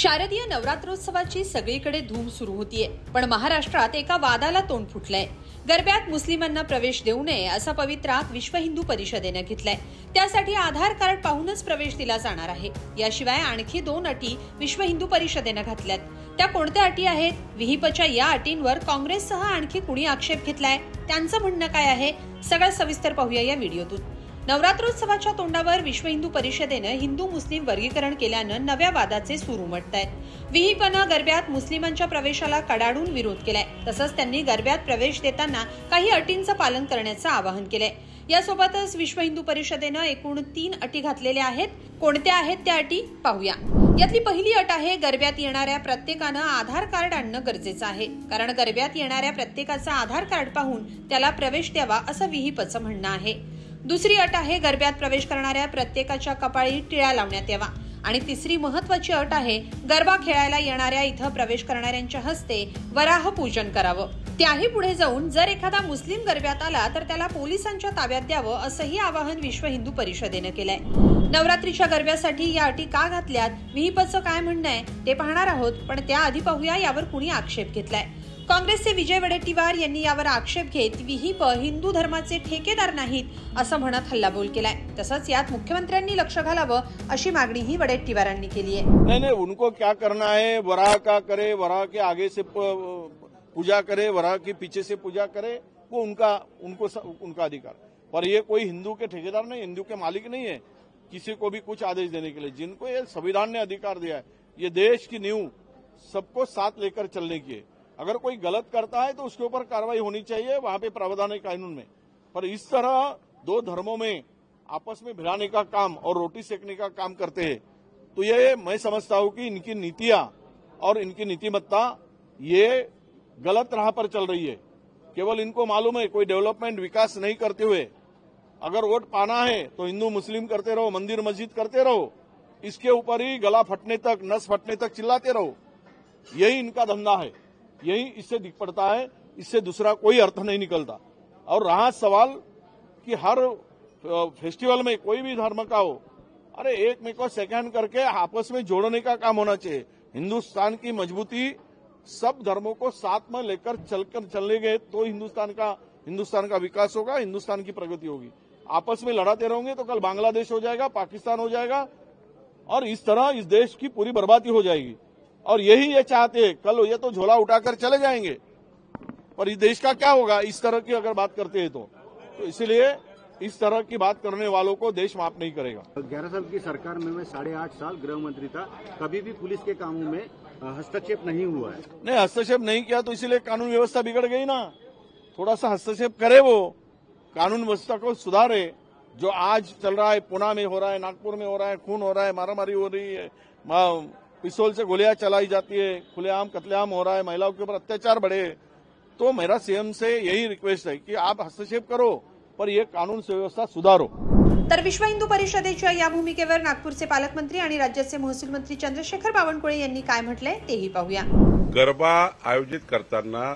शारदीय नवरात्रोत्सवाची सगळीकडे धूम सुरू होतीये, पण महाराष्ट्रात एका वादाला तोंड फुटलंय। गरब्यात मुस्लिमांना प्रवेश देऊ नये असा पवित्रात विश्व हिंदू परिषदेने घेतलाय। त्यासाठी आधार कार्ड पाहूनच प्रवेश दिला जाणार आहे। याशिवाय आणखी 2 अटी विश्व हिंदू परिषदेने घातल्यात। त्या कोणत्या अटी आहेत? विहिपच्या या अटींवर काँग्रेससह आणखी कुणी आक्षेप घेतलाय? त्यांचं म्हणणं काय आहे? सगळं सविस्तर पाहूया या व्हिडिओतून। नवरात्रोत्सवाच्या तोंडावर विश्व हिंदू परिषदेने हिंदू मुस्लिम वर्गीकरण केल्यानं नव्या वादाचे सूर उमटतायत। विहिपनं गरब्यात मुस्लिमांच्या प्रवेशाला कडाडून विरोध केलाय। तसंच त्यांनी गरब्यात प्रवेश देताना काही अटींचं पालन करण्याचं आवाहन केलंय। यासोबतच विश्व हिंदू परिषदेनं एकूण 3 अटी घातलेल्या आहेत। कोणत्या आहेत त्या अटी पाहूया। यातली पहिली अट आहे, गरब्यात येणाऱ्या प्रत्येकानं आधार कार्ड आणणं गरजेचं आहे, कारण गरब्यात येणाऱ्या प्रत्येकाचं आधार कार्ड पाहून त्याला प्रवेश द्यावा असं विहिपचं म्हणणं आहे। दुसरी अट आहे, गरब्यात प्रवेश करणाऱ्या प्रत्येकाच्या कपाळी टिळा लावण्यात यावा। आणि तिसरी महत्वाची अट आहे, गरबा खेळायला येणाऱ्या इथं प्रवेश करणाऱ्यांच्या हस्ते वराह पूजन करावं। त्याही पुढे जाऊन जर एखादा मुस्लिम गरब्यात आला तर त्याला पोलिसांच्या ताब्यात द्यावं असंही आवाहन विश्व हिंदू परिषदेनं केलंय। नवरात्रीच्या गरब्यासाठी या अटी का घातल्यात, विहिपचं काय म्हणणं आहे ते पाहणार आहोत, पण त्याआधी पाहूया यावर कुणी आक्षेप घेतलाय। काँग्रेसचे विजय वडेट्टीवार यांनी यावर आक्षेप घेत विहिप हिंदू धर्माचे ठेकेदार नाहीत असं म्हणत हल्लाबोल केलाय। तसंच यात मुख्यमंत्र्यांनी लक्ष घालावं अशी मागणीही वडेट्टीवारांनी केली आहे। नहीं, उनको क्या करना है, वराह का करे, वराह के आगे से पूजा करे, वराह के पीछे से पूजा करे, वो उनका अधिकार। पर ये कोई हिंदू के ठेकेदार नहीं, हिंदू के मालिक नहीं है किसी को भी कुछ आदेश देने के लिए। जिनको ये संविधान ने अधिकार दिया है, ये देश की नींव सबको साथ लेकर चलने की है। अगर कोई गलत करता है तो उसके ऊपर कार्रवाई होनी चाहिए, वहां पे प्रावधान है कानून में। पर इस तरह 2 धर्मों में आपस में भिड़ाने का काम और रोटी सेकने का काम करते हैं, तो ये मैं समझता हूं कि इनकी नीतियां और इनकी नीतिमत्ता ये गलत राह पर चल रही है। केवल इनको मालूम है कोई डेवलपमेंट विकास नहीं करते हुए अगर वोट पाना है तो हिंदू मुस्लिम करते रहो, मंदिर मस्जिद करते रहो, इसके ऊपर ही गला फटने तक, नस फटने तक चिल्लाते रहो। यही इनका धंधा है, यही इससे दिख पड़ता है, इससे दूसरा कोई अर्थ नहीं निकलता। और रहा सवाल कि हर फेस्टिवल में कोई भी धर्म का हो, अरे एक में को सेकंड करके आपस में जोड़ने का काम होना चाहिए। हिंदुस्तान की मजबूती सब धर्मों को साथ में लेकर चलने गए तो हिंदुस्तान का विकास होगा, हिंदुस्तान की प्रगति होगी। आपस में लड़ाते रहोगे तो कल बांग्लादेश हो जाएगा, पाकिस्तान हो जाएगा, और इस तरह इस देश की पूरी बर्बादी हो जाएगी। और यही ये चाहते हैं, कल ये तो झोला उठाकर चले जाएंगे, पर इस देश का क्या होगा इस तरह की अगर बात करते हैं तो इसलिए इस तरह की बात करने वालों को देश माफ नहीं करेगा। 11 साल की सरकार में मैं 8.5 साल गृह मंत्री था, कभी भी पुलिस के कामों में हस्तक्षेप नहीं हुआ है। नहीं, हस्तक्षेप नहीं किया तो इसीलिए कानून व्यवस्था बिगड़ गई ना। थोड़ा सा हस्तक्षेप करे, वो कानून व्यवस्था को सुधारे। जो आज चल रहा है, पुणे में हो रहा है, नागपुर में हो रहा है, खून हो रहा है, मारामारी हो रही है, पिस्तौल से गोलियां चलाई जाती है, खुलेआम कत्लेआम हो रहा है, महिलाओं के ऊपर अत्याचार बढ़े, तो मेरा सीएम से यही रिक्वेस्ट है कि आप हस्तक्षेप करो पर यह कानून व्यवस्था सुधारो। तर विश्व हिंदू परिषदेच्या या भूमिकेवर नागपूरचे पालकमंत्री आणि राज्याचे महसूल मंत्री चंद्रशेखर बावनकुळे यांनी काय म्हटलंय तेही पाहूया। गरबा आयोजित करताना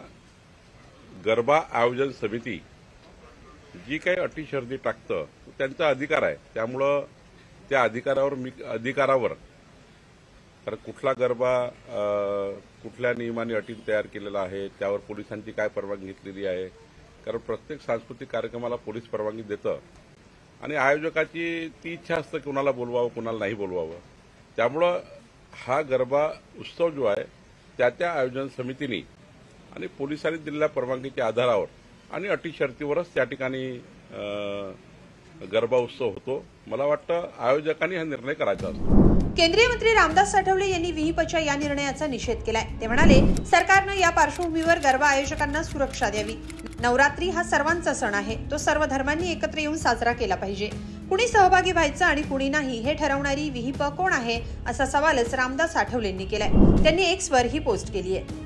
गरबा आयोजन समिती जी काही अटी शर्ती टाकतं त्यांचा अधिकार आहे, त्यामुळं त्या अधिकारावर तर कुठला गरबा कुठल्या नियमाने अटी तयार केलेला आहे, त्यावर पोलिसांची काय परवानगी घेतलेली आहे, कारण प्रत्येक सांस्कृतिक कार्यक्रमाला पोलीस परवानगी देतं आणि आयोजकाची ती इच्छा असते कुणाला बोलवावं कुणाला नाही बोलवावं। त्यामुळं हा गरबा उत्सव जो आहे त्या आयोजन समितीने आणि पोलिसांनी दिलेल्या परवानगीच्या आधारावर आणि अटी शर्तीवरच त्या ठिकाणी गरबा उत्सव होतो। मला वाटतं आयोजकांनी हा निर्णय करायचा असतो। केंद्रीय मंत्री रामदास आठवले यांनी विहिपच्या या निर्णयाचा निषेध केलाय। ते म्हणाले, सरकारनं या पार्श्वभूमीवर गरबा आयोजकांना सुरक्षा द्यावी। नवरात्री हा सर्वांचा सण आहे, तो सर्व धर्मांनी एकत्र येऊन साजरा केला पाहिजे। कुणी सहभागी व्हायचं आणि कुणी नाही हे ठरवणारी विहिप कोण आहे असा सवालच रामदास आठवलेंनी केलाय। त्यांनी एक्सवर ही पोस्ट केली आहे।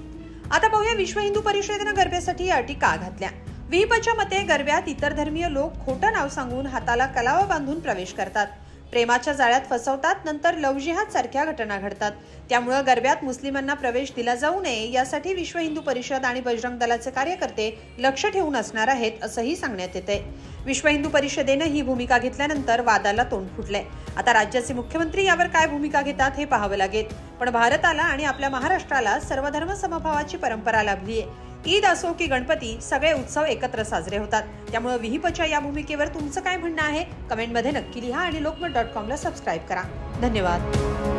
आता पाहूया विश्व हिंदू परिषदेनं गरब्यासाठी अटी का घातल्या। विहिपच्या मते गरब्यात इतर धर्मीय लोक खोटं नाव सांगून हाताला कलावा बांधून प्रवेश करतात, प्रेमाच्या जाळ्यात फसवतात, नंतर लव्ह जिहाद सारख्या घटना घडतात। त्यामुळे गरब्यात मुस्लिमांना प्रवेश दिला जाऊ नये यासाठी विश्व हिंदू परिषद आणि बजरंग दलाचे कार्यकर्ते लक्ष ठेवून असणार आहेत असंही सांगण्यात येतंय। विश्व हिंदू परिषदेनं ही भूमिका घेतल्यानंतर वादाला तोंड फुटलंय. आता राज्याचे मुख्यमंत्री यावर काय भूमिका घेतात हे पाहावं लागेल. पण भारताला आणि आपल्या महाराष्ट्राला सर्वधर्म समभावाची परंपरा लाभली आहे. ईद असो की गणपती, सगळे उत्सव एकत्र साजरे होतात. त्यामुळे विहिपच्या या भूमिकेवर तुमचं काय म्हणणं आहे कमेंटमध्ये नक्की लिहा आणि lokmat.com ला सबस्क्राईब करा. धन्यवाद.